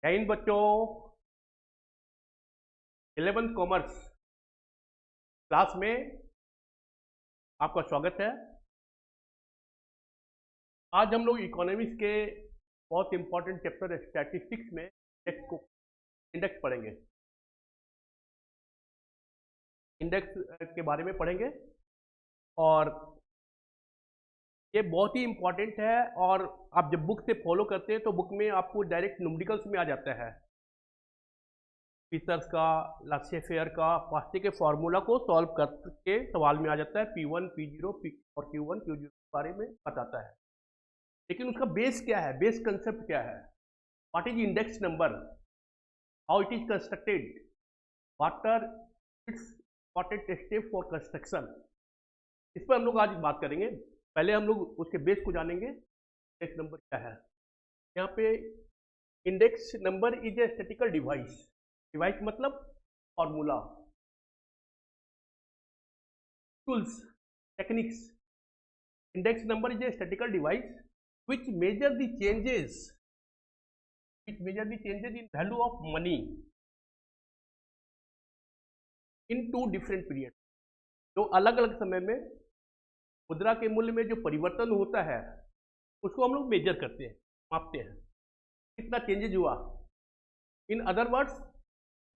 जय हिंद बच्चों। 11th commerce class में आपका स्वागत है। आज हम लोग इकोनॉमिक्स के बहुत इंपॉर्टेंट चैप्टर स्टैटिस्टिक्स में इंडेक्स पढ़ेंगे। इंडेक्स के बारे में पढ़ेंगे और ये बहुत ही इंपॉर्टेंट है। और आप जब बुक से फॉलो करते हैं तो बुक में आपको डायरेक्ट न्यूमेरिकल्स में आ जाता है, फीचर्स का, लाक्सेफेयर का, फास्टे के फार्मूला को सॉल्व करके सवाल में आ जाता है। P1 P0 P और Q1 Q0 के बारे में बताता है। लेकिन उसका बेस क्या है, बेस कंसेप्ट क्या है, what is index number, how it is constructed, what are its important step for construction, इस पर हम लोग आज बात करेंगे। पहले हम लोग उसके बेस को जानेंगे, इंडेक्स नंबर क्या है। यहाँ पे index number is a statistical device, device मतलब formula, tools, techniques. Index number is a statistical device which measure the changes in value of money in two different periods। जो अलग अलग समय में मुद्रा के मूल्य में जो परिवर्तन होता है उसको हम लोग मेजर करते हैं, मापते हैं, कितना चेंजेज हुआ। In other words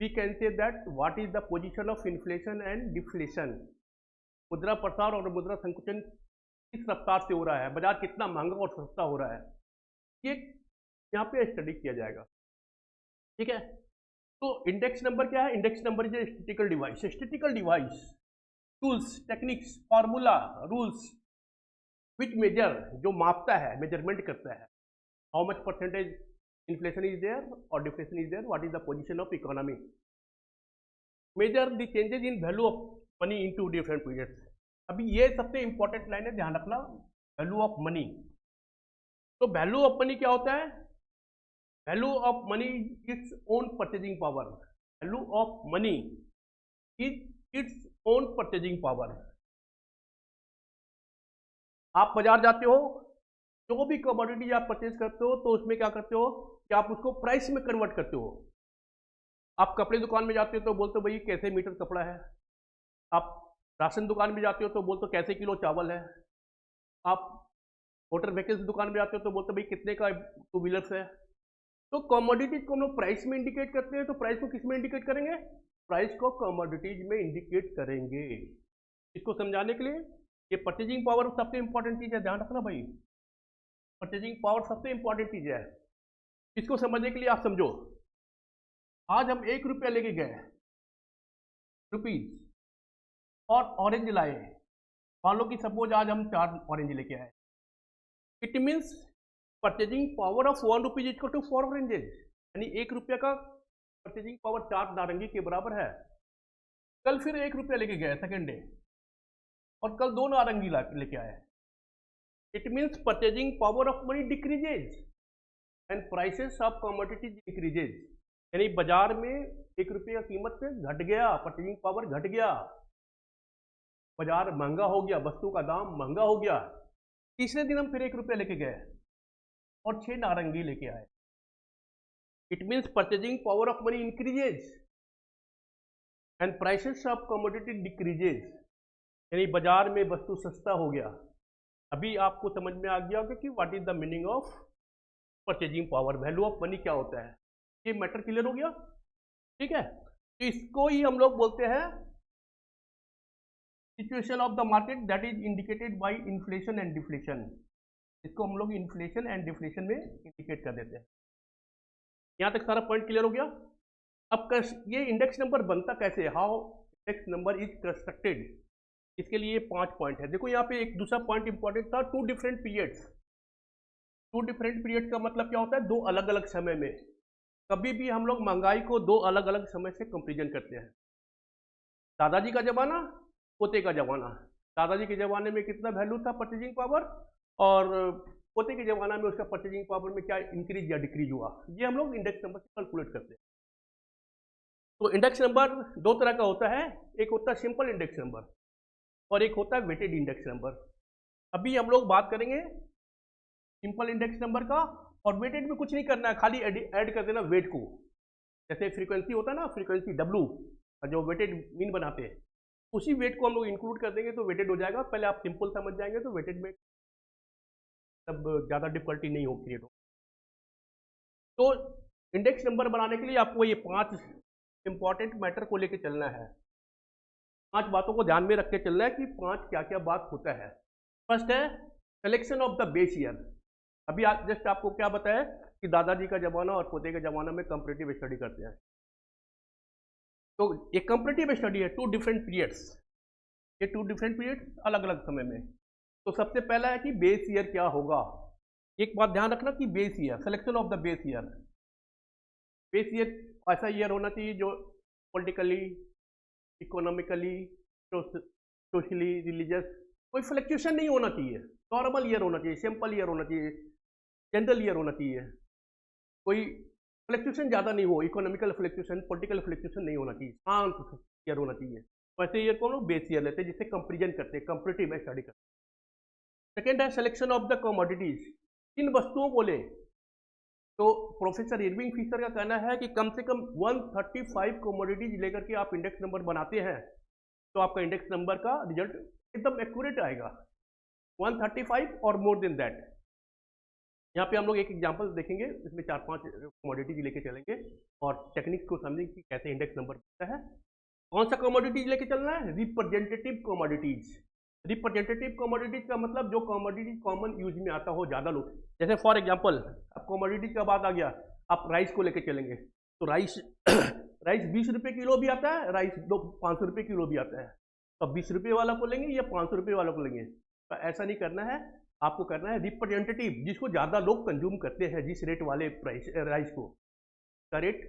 we can say that what is the position of inflation and deflation. मुद्रा प्रसार और मुद्रा संकुचन किस रफ्तार से हो रहा है, बाजार कितना महंगा और सस्ता हो रहा है, ये यहाँ पे स्टडी किया जाएगा। ठीक है, तो इंडेक्स नंबर क्या है? Index number is statistical device. Statistical device, tools, techniques, formula, rules which measure, जो मापता है, मेजरमेंट करता है, how much percentage inflation is there और deflation is there, what is the position of economy, measure the changes in value of money in two different periods. अभी ये सबसे important line है, ध्यान रखना, वैल्यू ऑफ मनी। तो value of money क्या होता है? Value of money its own purchasing power. Value of money is its own purchasing power. आप बाजार जाते हो, जो भी कमोडिटी आप परचेज करते हो तो उसमें क्या करते हो कि आप उसको प्राइस में कन्वर्ट करते हो। आप कपड़े दुकान में जाते हो तो बोलते हो भाई कैसे मीटर कपड़ा है। आप राशन दुकान में जाते हो तो बोलते हो कैसे किलो चावल है। आप मोटर व्हीकल्स दुकान में जाते हो तो बोलते हो भाई कितने का टू व्हीलर्स है। तो कमोडिटीज को हम लोग प्राइस में इंडिकेट करते हैं, तो प्राइस को किस में इंडिकेट करेंगे? प्राइस को कमोडिटीज में इंडिकेट करेंगे। इसको समझाने के लिए ये परचेजिंग पावर सबसे इंपॉर्टेंट चीज है, ध्यान रखना भाई, परचेजिंग पावर सबसे इंपॉर्टेंट चीज है। इसको समझने के लिए आप समझो, आज हम 1 रुपया लेके गए रुपीज और ऑरेंज लाए, मान लो कि सपोज आज हम 4 ऑरेंज लेके आए, it means purchasing power of 1 rupees equal to 4 oranges, यानी 1 रुपया का परचेजिंग पावर 4 नारंगी के बराबर है। कल फिर 1 रुपया लेके गए सेकेंड डे और कल 2 नारंगी लेके आए, it means purchasing power of money decreases and prices of commodities increases. यानी बाजार में 1 रुपये का कीमत से घट गया, परचेजिंग पावर घट गया, बाजार महंगा हो गया, वस्तु का दाम महंगा हो गया। तीसरे दिन हम फिर 1 रुपया लेके गए और 6 नारंगी लेके आए, it means purchasing power of money increases and prices of commodity decreases. यानी बाजार में वस्तु सस्ता हो गया। अभी आपको समझ में आ गया होगा कि what is the meaning of purchasing power, value of money क्या होता है। ये मैटर क्लियर हो गया? ठीक है, तो इसको ही हम लोग बोलते हैं situation of the market that is indicated by inflation and deflation. इसको हम लोग इन्फ्लेशन एंड डिफ्लेशन में इंडिकेट कर देते हैं। यहां तक सारा पॉइंट क्लियर हो गया। अब ये इंडेक्स नंबर बनता कैसे, how index number is constructed, इसके लिए 5 पॉइंट है। देखो यहाँ पे एक दूसरा पॉइंट इंपॉर्टेंट था, 2 डिफरेंट पीरियड्स। 2 डिफरेंट पीरियड का मतलब क्या होता है? 2 अलग अलग समय में। कभी भी हम लोग महंगाई को 2 अलग अलग समय से कंपेरिजन करते हैं। दादाजी का जमाना, पोते का जमाना। दादाजी के जमाने में कितना वैल्यू था परचेजिंग पावर, और पोते के जमाना में उसका परचेजिंग पावर में क्या इंक्रीज या डिक्रीज हुआ, ये हम लोग इंडेक्स नंबर से कैलकुलेट करते हैं। तो इंडेक्स नंबर 2 तरह का होता है, एक होता है सिंपल इंडेक्स नंबर और एक होता है वेटेड इंडेक्स नंबर। अभी हम लोग बात करेंगे सिंपल इंडेक्स नंबर का और वेटेड में कुछ नहीं करना है, खाली ऐड कर देना वेट को। जैसे फ्रीक्वेंसी होता है ना, फ्रीक्वेंसी W जो वेटेड मीन बनाते हैं, उसी वेट को हम लोग इंक्लूड कर देंगे तो वेटेड हो जाएगा। पहले आप सिंपल समझ जाएंगे तो वेटेड में तब ज़्यादा डिफिकल्टी नहीं हो क्रिएट हो। तो इंडेक्स नंबर बनाने के लिए आपको ये 5 इंपॉर्टेंट मैटर को लेकर चलना है, 5 बातों को ध्यान में रख के चलना है कि 5 क्या क्या बात होता है। फर्स्ट है selection of the base year. अभी जस्ट आपको क्या बताया कि दादाजी का जमाना और पोते के जमाना में कंपैरेटिव स्टडी करते हैं। तो ये कंपैरेटिव स्टडी है, 2 डिफरेंट पीरियड्स, ये 2 डिफरेंट पीरियड्स अलग अलग समय में। तो सबसे पहला है कि बेस ईयर क्या होगा। एक बात ध्यान रखना कि base year, selection of the base year. Base year ऐसा ईयर होना चाहिए जो पॉलिटिकली, इकोनॉमिकली, सोशली, रिलीजियस कोई फ्लक्चुएशन नहीं होना चाहिए, नॉर्मल ईयर होना चाहिए, सिंपल ईयर होना चाहिए, जनरल ईयर होना चाहिए, कोई फ्लक्चुएशन ज़्यादा नहीं हो, इकोनॉमिकल फ्लक्चुएशन, पॉलिटिकल फ्लक्चुएशन नहीं होना चाहिए, शांत ईयर होना चाहिए। वैसे ईयर को हम लोग बेस ईयर लेते हैं जिससे कंपेरिजन करते हैं, कंपैरेटिव स्टडी करते हैं। सेकेंड है सिलेक्शन ऑफ द कमोडिटीज। किन वस्तुओं को ले, तो प्रोफेसर इरविंग फिशर का कहना है कि कम से कम 135 कमोडिटीज लेकर के आप इंडेक्स नंबर बनाते हैं तो आपका इंडेक्स नंबर का रिजल्ट एकदम एक्यूरेट आएगा। 135 और मोर देन दैट। यहाँ पे हम लोग एक एग्जांपल देखेंगे, इसमें 4-5 कमोडिटीज लेके चलेंगे और टेक्निक्स को समझेंगे कि कैसे इंडेक्स नंबर बनता है। कौन सा कमोडिटीज लेके चलना है, रिप्रेजेंटेटिव कमोडिटीज। रिप्रेजेंटेटिव कमोडिटीज का मतलब जो कमोडिटी कॉमन यूज में आता हो ज़्यादा लोग, जैसे फॉर एग्जांपल अब कमोडिटीज का बात आ गया, आप राइस को लेके चलेंगे तो राइस राइस 20 रुपये किलो भी आता है, राइस 500 रुपये किलो भी आता है। तो 20 रुपये वाला को लेंगे या 500 रुपये वाला को लेंगे, तो ऐसा नहीं करना है। आपको करना है रिप्रेजेंटेटिव, जिसको ज़्यादा लोग कंज्यूम करते हैं, जिस रेट वाले प्राइस राइस को का रेट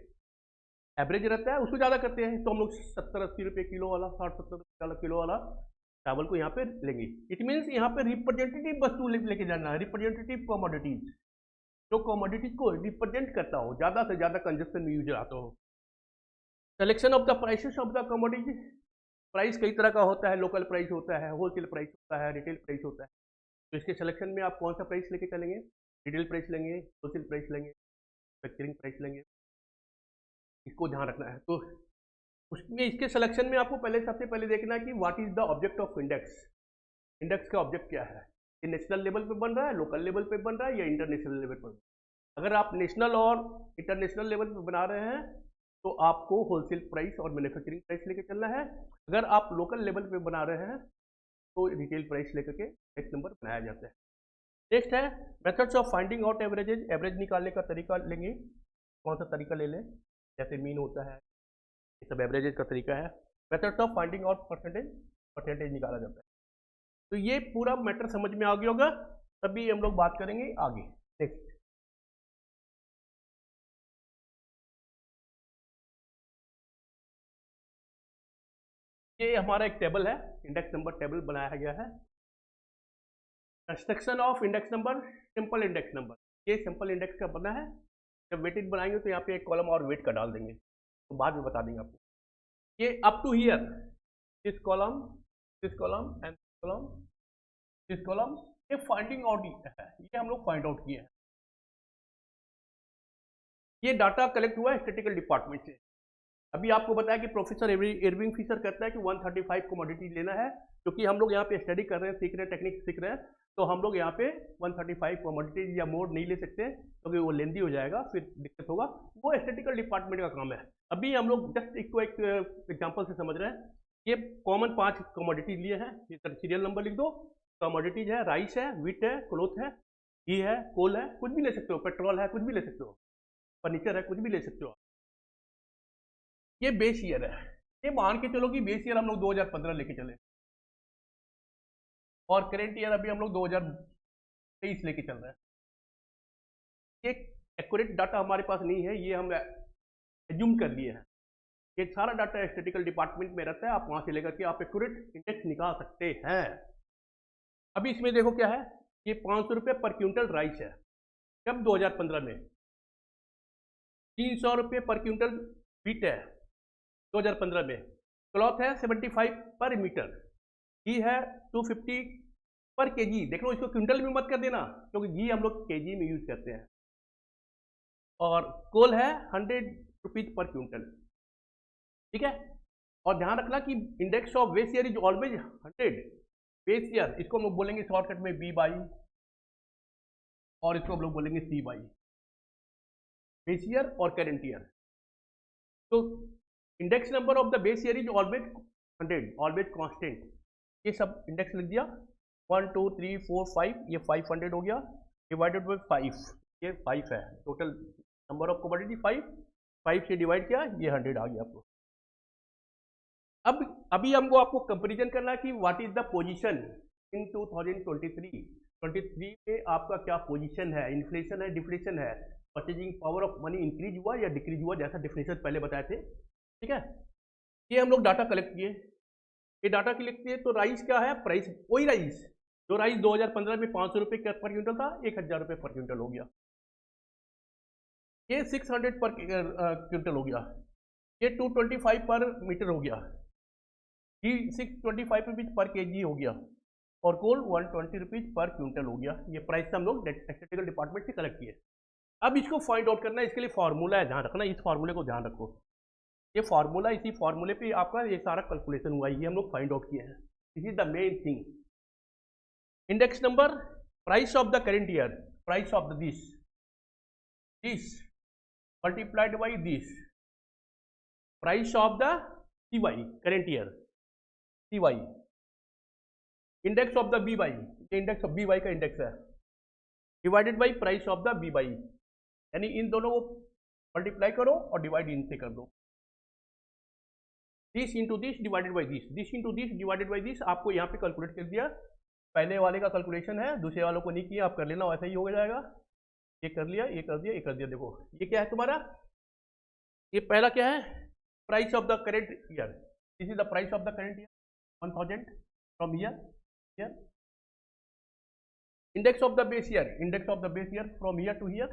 एवरेज रहता है उसको ज़्यादा करते हैं। तो हम लोग 70-80 रुपये किलो वाला, 60-70 रुपये किलो वाला चावल को यहाँ पे लेंगे। इट मीन्स यहाँ पे रिप्रेजेंटेटिव वस्तु लेके जाना है, रिप्रेजेंटेटिव कमोडिटीज, जो कमोडिटीज को रिप्रेजेंट करता हो, ज़्यादा से ज़्यादा कंजप्शन में यूज आता हो। Selection of the prices of the commodities. Price कई तरह का होता है, लोकल प्राइस होता है, होलसेल प्राइस होता है, रिटेल प्राइस होता है। तो इसके सिलेक्शन में आप कौन सा प्राइस लेके चलेंगे, रिटेल प्राइस लेंगे, होलसेल प्राइस लेंगे, मैन्युफैक्चरिंग प्राइस लेंगे, इसको ध्यान रखना है। तो उसमें इसके सिलेक्शन में आपको सबसे पहले देखना है कि what is the object of index. Index का ऑब्जेक्ट क्या है, ये नेशनल लेवल पे बन रहा है, लोकल लेवल पे बन रहा है या इंटरनेशनल लेवल पर। अगर आप नेशनल और इंटरनेशनल लेवल पे बना रहे हैं तो आपको होलसेल प्राइस और मैन्युफैक्चरिंग प्राइस लेके चलना है। अगर आप लोकल लेवल पे बना रहे हैं तो रिटेल प्राइस लेकर के इंडेक्स नंबर बनाया जाता है। नेक्स्ट है methods of finding out averages. Average निकालने का तरीका लेंगे, कौन सा तरीका ले लें, जैसे मीन होता है, ये सब एवरेजेज का तरीका है। Methods of finding out percentage निकाला जाता है। तो ये पूरा मैटर समझ में आ गया होगा, तभी हम लोग बात करेंगे आगे। नेक्स्ट ये हमारा एक टेबल है, इंडेक्स नंबर टेबल बनाया गया है। Construction of index number, simple index number. ये सिंपल इंडेक्स का बना है। जब वेटेड बनाएंगे तो यहाँ पे एक कॉलम और वेट का डाल देंगे, तो बाद में बता देंगे आपको। ये up to here, this column and this column, ये फाइंडिंग आउट है, ये हम लोग फाइंड आउट किए हैं। ये डाटा कलेक्ट हुआ है स्टैटिस्टिकल डिपार्टमेंट से। अभी आपको बताया कि प्रोफेसर इरविंग फिशर कहता है कि 135 कमोडिटी लेना है, क्योंकि हम लोग यहाँ पे स्टडी कर रहे हैं, सीख रहे हैं, टेक्निक सीख रहे हैं, तो हम लोग यहाँ पे 135 कमोडिटीज या मोर नहीं ले सकते क्योंकि वो लेंदी हो जाएगा, फिर दिक्कत होगा। वो स्टैटिस्टिकल डिपार्टमेंट का काम है। अभी हम लोग जस्ट एक एग्जाम्पल से समझ रहे हैं। ये कॉमन 5 कमोडिटीज लिए हैं, सीरियल नंबर लिख दो। कमोडिटीज है, राइस है, व्हीट है, क्लोथ है, घी है, कोल है, कुछ भी ले सकते हो, पेट्रोल है, कुछ भी ले सकते हो, फर्नीचर है, कुछ भी ले सकते हो। ये बेस ईयर है। ये मान के चलो कि बेस ईयर हम लोग 2015 लेके चले और करेंट ईयर अभी हम लोग 2023 लेके चल रहे हैं। ये एक्यूरेट डाटा हमारे पास नहीं है, ये हम एज्यूम कर लिए हैं। ये सारा डाटा स्टैटिस्टिकल डिपार्टमेंट में रहता है, आप वहां से लेकर के आप एक्यूरेट इंडेक्स निकाल सकते हैं। अभी इसमें देखो क्या है, ये 500 रुपये पर क्विंटल राइस है, कब 2015 में। 300 रुपये पर क्विंटल व्हीट है 2015 में। क्लॉथ है 75 पर मीटर। घी है 250 पर केजी। देख लो, इसको क्विंटल में मत कर देना क्योंकि घी हम लोग केजी में यूज करते हैं। और कोल है 100 रुपीज पर क्विंटल, ठीक है। और ध्यान रखना कि index of base year is always 100। Base year इसको हम लोग बोलेंगे शॉर्टकट में बी बाई, और इसको हम लोग बोलेंगे सी बाई, बेस ईयर और करेंट ईयर। तो index number of the base year is always 100, always constant. ये सब इंडेक्स लिख दिया, 1 2 3 4 5, ये 500 हो गया, डिवाइडेड बाई 5, ये 5 है टोटल नंबर ऑफ कमोडिटी, 5 से डिवाइड किया, ये 100 आ गया आपको। अब अभी हमको आपको कंपैरिजन करना है कि what is the position in 2023 में आपका क्या पोजीशन है, इन्फ्लेशन है, डिफ्लेशन है, purchasing power of money increase हुआ या डिक्रीज हुआ, जैसा डिफिनेशन पहले बताए थे, ठीक है। ये हम लोग डाटा कलेक्ट किए, ये डाटा कलेक्ट किए, तो राइस क्या है, प्राइस वही राइस जो राइस 2015 में 500 रुपये पर क्विंटल था, 1000 रुपये पर क्विंटल हो गया। ये 600 पर क्विंटल हो गया, ये 225 पर मीटर हो गया, ये 625 रुपीज पर केजी हो गया, और कोल 120 रुपीज पर क्विंटल हो गया। ये प्राइस हम लोग स्टैटिस्टिकल डिपार्टमेंट से कलेक्ट किए। अब इसको फाइंड आउट करना है, इसके लिए फार्मूला है, ध्यान रखना, इस फार्मूले को ध्यान रखो। ये फार्मूला, इसी फार्मूले पे आपका ये सारा कैलकुलेशन हुआ है, ये हम लोग फाइंड आउट किए हैं। This is the main thing. Index number, price of the current year, price of this multiplied by this, price of the CY current year, CY, index of the BY, ये index of BY का index है, divided by price of the BY, यानी इन दोनों को multiply करो और divide इनसे कर दो। This into this divided by this into this divided by this, आपको यहाँ पे कैलकुलेट कर दिया। पहले वाले का कैलकुलेशन है, दूसरे वालों को नहीं किया, आप कर लेना, वैसा ही हो जाएगा। ये कर लिया, ये कर दिया, ये कर दिया। देखो ये क्या है तुम्हारा, ये पहला क्या है, price of the current year, this is the price of the current year 1000 from year, index of the base year, index of the base year from year two year,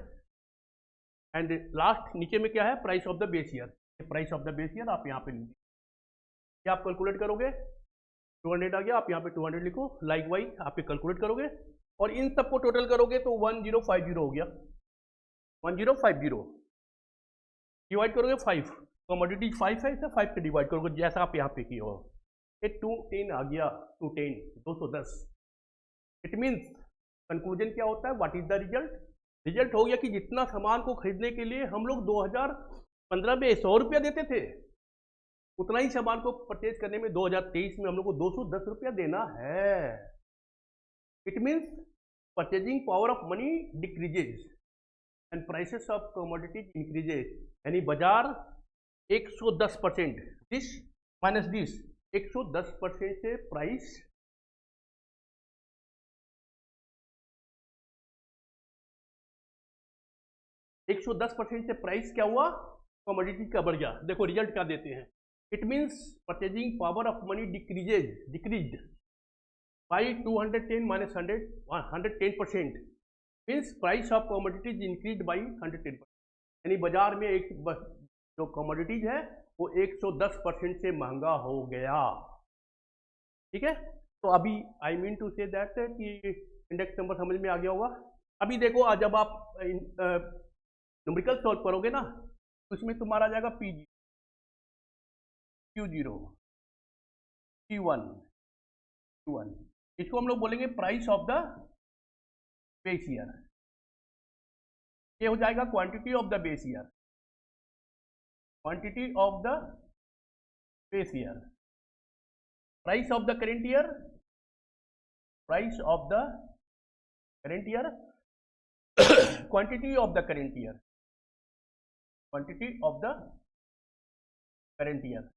and last नीचे में क्या है, price of the base year, price of the base year आप यहाँ पे लीजिए। ये आप कैलकुलेट करोगे, 200 आ गया, आप यहाँ पे 200 लिखो, लाइक वाइज आप ये कैलकुलेट करोगे और इन सबको टोटल करोगे तो 1050 हो गया, 1050 डिवाइड करोगे 5, कमोडिटी 5 है, इसे 5 से डिवाइड करोगे जैसा आप यहाँ पे किए हो, ये 210 आ गया, 210। इट मीन्स कंक्लूजन क्या होता है, what is the result, result हो गया कि जितना सामान को खरीदने के लिए हम लोग 2015 में 100 रुपया देते थे, उतना ही सामान को परचेज करने में 2023 में हम लोग को 210 रुपया देना है। It means purchasing power of money decreases and prices of commodities increases, यानी बाजार 110%, दिस माइनस दिस, 110% से प्राइस से प्राइस क्या हुआ, कमोडिटी का बढ़ गया। देखो रिजल्ट क्या देते हैं, it means purchasing power of money decreased by 210 minus 110%, means price of commodities increase by 110%, यानी बाजार में एक जो कमोडिटीज है वो 110% से महंगा हो गया, ठीक है। तो अभी I mean to say that कि इंडेक्स नंबर समझ में आ गया होगा। अभी देखो जब आप न्यूमेरिकल सॉल्व करोगे ना, तो इसमें तुम्हारा आ जाएगा P0, Q0, Q1, इसको हम लोग बोलेंगे price of the base year, ये हो जाएगा quantity of the base year, quantity of the base year, price of the current year, price of the current year, quantity of the current year, quantity of the current year.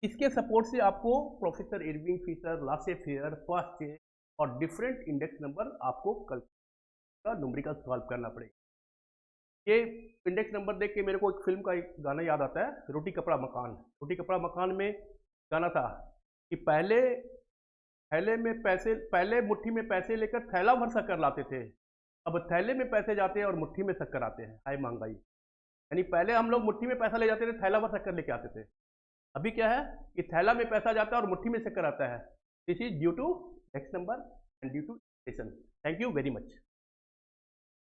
इसके support से आपको professor Irving Fisher, लासे fair, first और different index number आपको का numerical solve करना पड़ेगा। ये इंडेक्स नंबर देख के मेरे को एक फिल्म का एक गाना याद आता है, रोटी कपड़ा मकान। रोटी कपड़ा मकान में गाना था कि पहले मुट्ठी में पैसे लेकर थैला भर शक्कर लाते थे, अब थैले में पैसे जाते हैं और मुट्ठी में शक्कर आते हैं। हाय महंगाई, यानी पहले हम लोग मुट्ठी में पैसा ले जाते थे, थैला भर शक्कर लेके आते थे। अभी क्या है कि थैला में पैसा जाता है और मुट्ठी में शक्कर आता है। This is due to index number and due to inflation. Thank you very much.